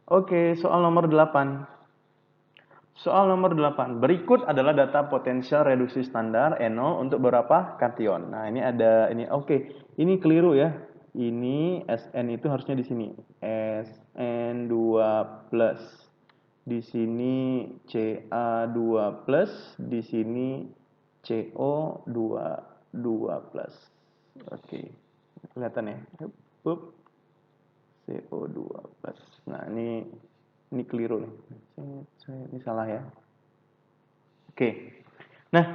Oke, soal nomor 8. Soal nomor 8. Berikut adalah data potensial reduksi standar NO untuk beberapa kation. Nah, ini ada ini ini keliru ya. Ini SN itu harusnya di sini. SN2+. Di sini Ca2+, di sini CO2+. Oke. Kelihatan ya? Hup. CO2+. Nah, ini keliru nih. Ini salah ya. Oke. Nah,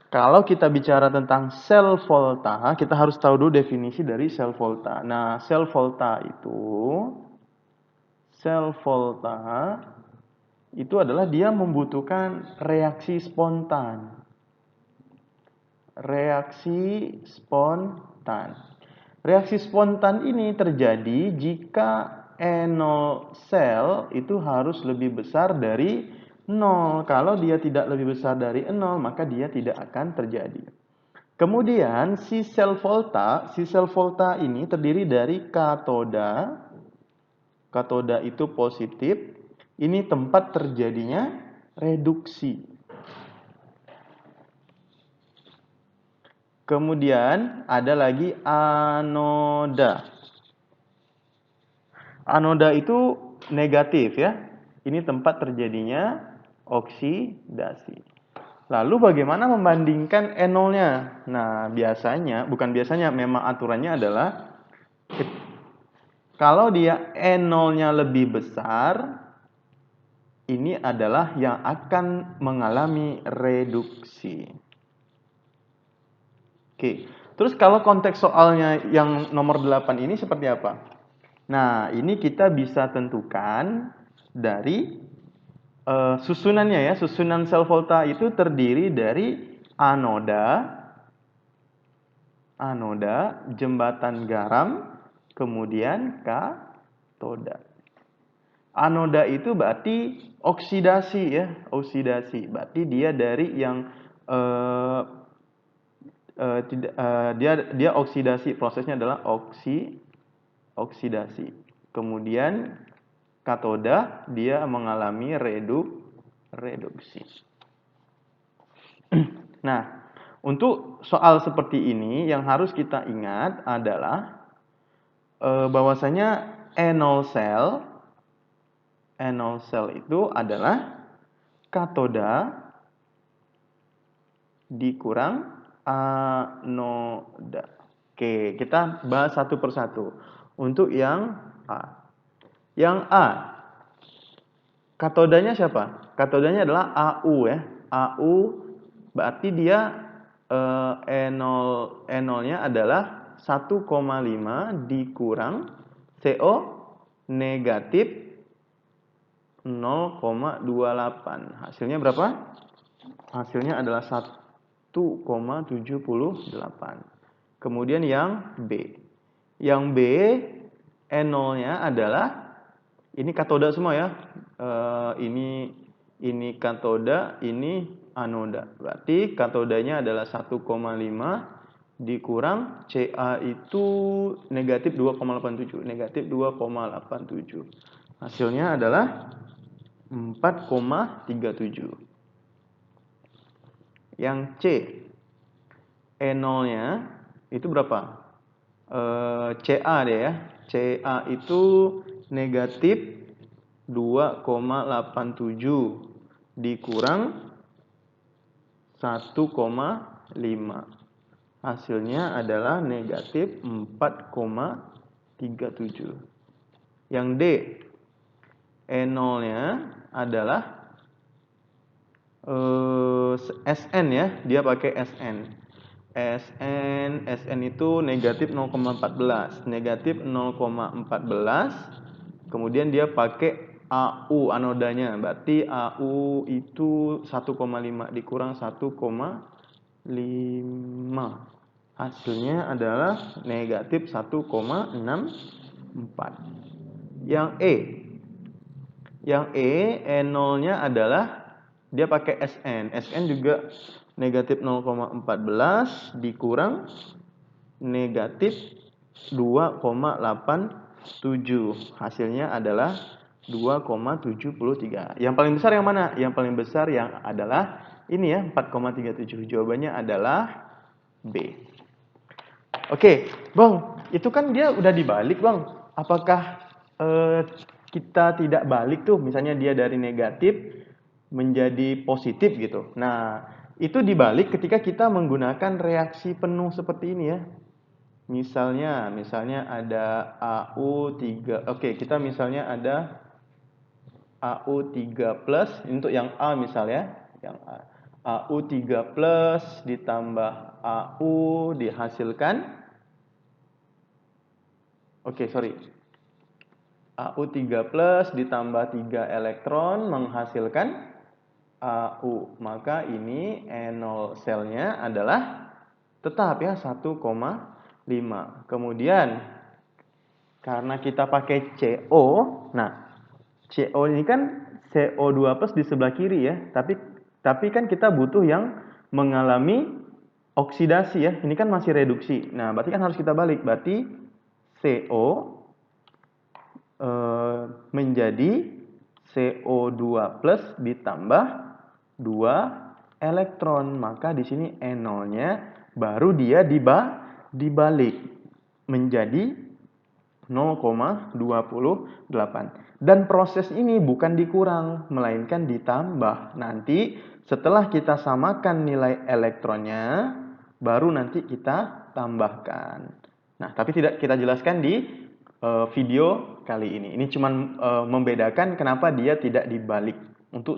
kalau kita bicara tentang sel volta, kita harus tahu dulu definisi dari sel volta. Nah, sel volta itu adalah dia membutuhkan reaksi spontan. Reaksi spontan. Reaksi spontan ini terjadi jika E0 sel itu harus lebih besar dari 0. Kalau dia tidak lebih besar dari 0, maka dia tidak akan terjadi. Kemudian si sel volta ini terdiri dari katoda. Katoda itu positif. Ini tempat terjadinya reduksi. Kemudian ada lagi anoda. Anoda itu negatif ya. Ini tempat terjadinya oksidasi. Lalu bagaimana membandingkan E0-nya? Nah, memang aturannya adalah kalau dia E0-nya lebih besar, ini adalah yang akan mengalami reduksi. Oke. Terus kalau konteks soalnya yang nomor 8 ini seperti apa? Nah, ini kita bisa tentukan dari susunannya ya. Susunan sel volta itu terdiri dari anoda, jembatan garam, kemudian katoda. Anoda itu berarti oksidasi ya, oksidasi. Berarti dia dari yang dia oksidasi, prosesnya adalah oksidasi. Kemudian katoda dia mengalami reduksi. Nah, untuk soal seperti ini yang harus kita ingat adalah bahwasanya E0 sel itu adalah katoda dikurang anoda. Oke, kita bahas satu persatu. Untuk yang A. Yang A, katodanya siapa? Katodanya adalah AU ya. AU berarti dia E0-nya adalah 1,5 dikurang CO negatif 0,28. Hasilnya berapa? Hasilnya adalah 1,78. Kemudian yang B. Yang B, E0-nya adalah ini katoda semua ya. Ini katoda, ini anoda. Berarti katodanya adalah 1,5 dikurang Ca itu negatif 2,87. Negatif 2,87. Hasilnya adalah 4,37. Yang C, E0-nya itu berapa? Ca deh ya. Ca itu negatif 2,87 dikurang 1,5. Hasilnya adalah negatif 4,37. Yang D, E0-nya adalah Sn ya, dia pakai Sn. Sn itu negatif 0,14. Negatif 0,14. Kemudian dia pakai AU anodanya. Berarti AU itu 1,5 dikurang 1,5. Hasilnya adalah negatif 1,64. Yang E. Yang E, E0-nya adalah dia pakai Sn. Sn juga negatif 0,14 dikurang negatif 2,87. Hasilnya adalah 2,73. Yang paling besar yang mana? Yang paling besar yang adalah ini ya, 4,37. Jawabannya adalah B. Oke, Bang, itu kan dia udah dibalik, Bang. Apakah kita tidak balik tuh, misalnya dia dari negatif menjadi positif gitu. Nah, itu dibalik ketika kita menggunakan reaksi penuh seperti ini ya. Misalnya ada AU3. Oke, kita misalnya ada AU3 plus untuk yang A misalnya, yang A. AU3 plus ditambah AU dihasilkan. Oke, sorry. AU3 plus ditambah 3 elektron menghasilkan AU. Maka ini E0 selnya adalah tetap ya 1,5. Kemudian karena kita pakai CO, nah CO ini kan CO2 plus di sebelah kiri ya, tapi kan kita butuh yang mengalami oksidasi ya. Ini kan masih reduksi. Nah, berarti kan harus kita balik. Berarti CO menjadi CO2 plus ditambah 2 elektron. Maka di sini E0-nya baru dia dibalik menjadi 0,28. Dan proses ini bukan dikurang, melainkan ditambah. Nanti setelah kita samakan nilai elektronnya, baru nanti kita tambahkan. Nah, tapi tidak kita jelaskan di video kali ini. Ini cuma membedakan kenapa dia tidak dibalik untuk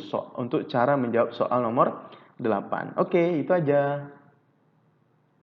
cara menjawab soal nomor 8. Oke, itu aja.